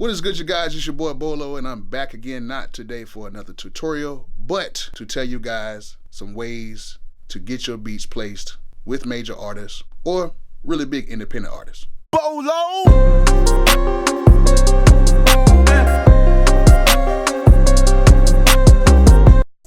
What is good, you guys? It's your boy Bolo, and I'm back again, not today for another tutorial, but to tell you guys some ways to get your beats placed with major artists or really big independent artists. Bolo!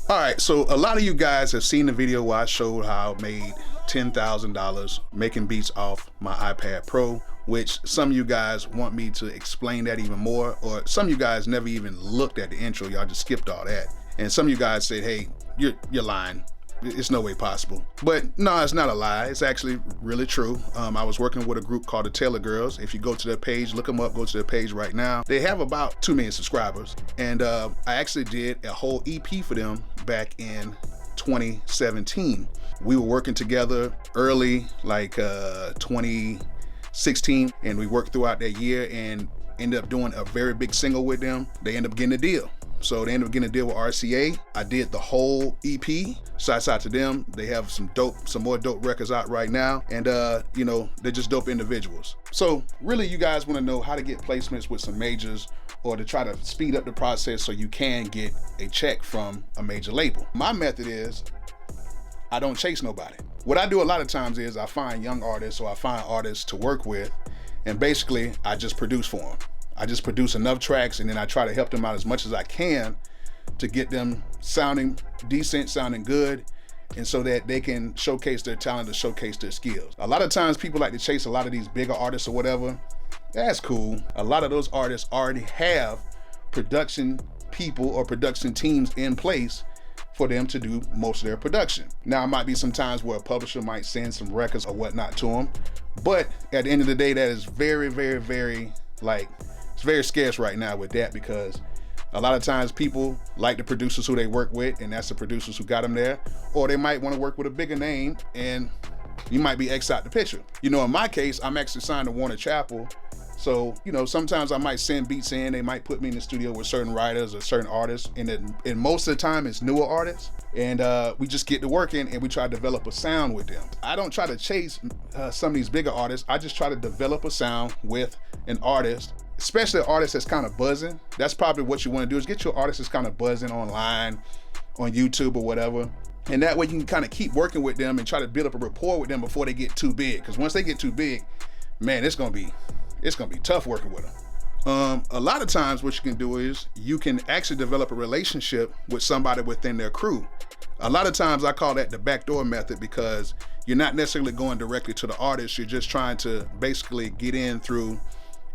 Alright, so a lot of you guys have seen the video where I showed how I made $10,000 making beats off my iPad Pro, which some of you guys want me to explain that even more, or some of you guys never even looked at the intro, y'all just skipped all that. And some of you guys said, hey, you're lying. It's no way possible. But no, it's not a lie. It's actually really true. I was working with a group called the Taylor Girls. If you go to their page, look them up, go to their page right now. They have about 2 million subscribers. And I actually did a whole EP for them back in 2017. We were working together early, like 2016, and we worked throughout that year and ended up doing a very big single with them. They ended up getting a deal. So they ended up getting a deal with RCA. I did the whole EP. Shouts out to them. They have some more dope records out right now. And you know, they're just dope individuals. So really, you guys want to know how to get placements with some majors, or to try to speed up the process so you can get a check from a major label. My method is, I don't chase nobody. What I do a lot of times is I find young artists, or I find artists to work with, and basically I just produce for them. I just produce enough tracks, and then I try to help them out as much as I can to get them sounding decent, sounding good, and so that they can showcase their talent, to showcase their skills. A lot of times people like to chase a lot of these bigger artists or whatever. That's cool. A lot of those artists already have production people or production teams in place for them to do most of their production. Now, it might be some times where a publisher might send some records or whatnot to them, but at the end of the day, that is very, very, very, it's very scarce right now with that, because a lot of times people like the producers who they work with, and that's the producers who got them there, or they might want to work with a bigger name and you might be X out the picture. You know, in my case, I'm actually signed to Warner Chappell. So, you know, sometimes I might send beats in, they might put me in the studio with certain writers or certain artists, and most of the time it's newer artists, and we just get to working and we try to develop a sound with them. I don't try to chase some of these bigger artists. I just try to develop a sound with an artist, especially an artist that's kind of buzzing. That's probably what you want to do, is get your artist that's kind of buzzing online, on YouTube or whatever. And that way you can kind of keep working with them and try to build up a rapport with them before they get too big. Because once they get too big, man, it's gonna be tough working with them. A lot of times what you can do is you can actually develop a relationship with somebody within their crew. A lot of times I call that the backdoor method, because you're not necessarily going directly to the artist. You're just trying to basically get in through,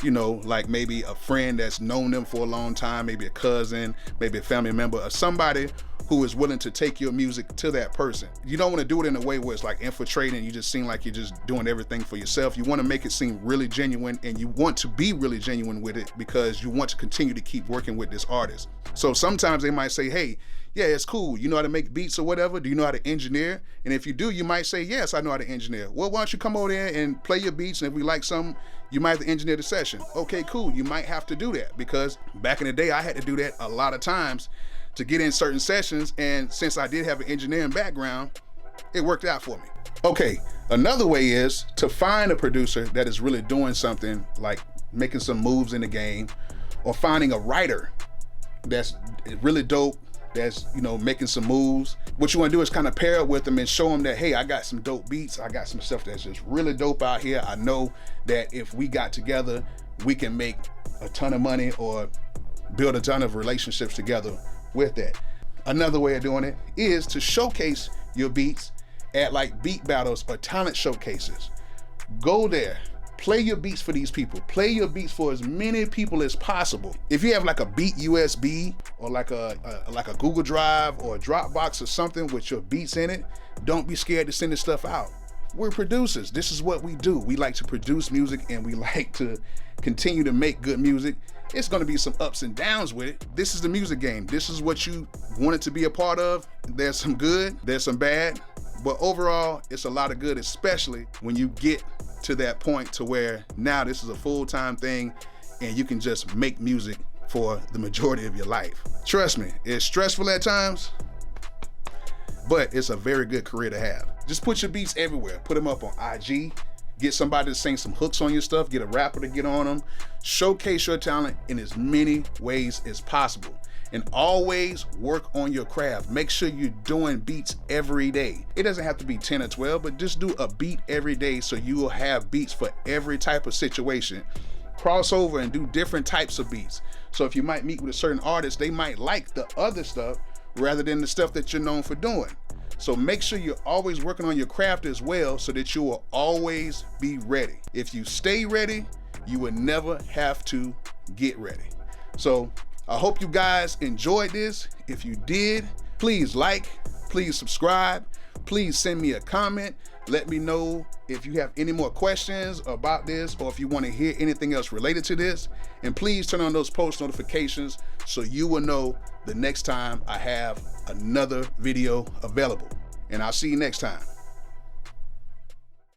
you know, like maybe a friend that's known them for a long time, maybe a cousin, maybe a family member, or somebody who is willing to take your music to that person. You don't want to do it in a way where it's like infiltrating, you just seem like you're just doing everything for yourself. You want to make it seem really genuine, and you want to be really genuine with it because you want to continue to keep working with this artist. So sometimes they might say, hey, yeah, it's cool. You know how to make beats or whatever? Do you know how to engineer? And if you do, you might say, yes, I know how to engineer. Well, why don't you come over there and play your beats, and if we like some, you might have to engineer the session. Okay, cool. You might have to do that, because back in the day, I had to do that a lot of times to get in certain sessions, and since I did have an engineering background, it worked out for me. Okay, another way is to find a producer that is really doing something, like making some moves in the game, or finding a writer that's really dope, that's, you know, making some moves. What you want to do is kind of pair up with them and show them that, hey, I got some dope beats, I got some stuff that's just really dope out here. I know that if we got together, we can make a ton of money or build a ton of relationships together with that. Another way of doing it is to showcase your beats at like beat battles or talent showcases. Go there, play your beats for these people, play your beats for as many people as possible. If you have like a beat USB or like a Google Drive or a Dropbox or something with your beats in it, don't be scared to send this stuff out. We're producers. This is what we do. We like to produce music, and we like to continue to make good music. It's going to be some ups and downs with it. This is the music game. This is what you wanted to be a part of. There's some good, there's some bad, but overall, it's a lot of good, especially when you get to that point to where now this is a full-time thing and you can just make music for the majority of your life. Trust me, it's stressful at times, but it's a very good career to have. Just put your beats everywhere. Put them up on IG, get somebody to sing some hooks on your stuff, get a rapper to get on them. Showcase your talent in as many ways as possible. And always work on your craft. Make sure you're doing beats every day. It doesn't have to be 10 or 12, but just do a beat every day so you will have beats for every type of situation. Cross over and do different types of beats. So if you might meet with a certain artist, they might like the other stuff rather than the stuff that you're known for doing. So make sure you're always working on your craft as well so that you will always be ready. If you stay ready, you will never have to get ready. So I hope you guys enjoyed this. If you did, please like, please subscribe, please send me a comment. Let me know if you have any more questions about this or if you want to hear anything else related to this. And please turn on those post notifications so you will know the next time I have another video available. And I'll see you next time.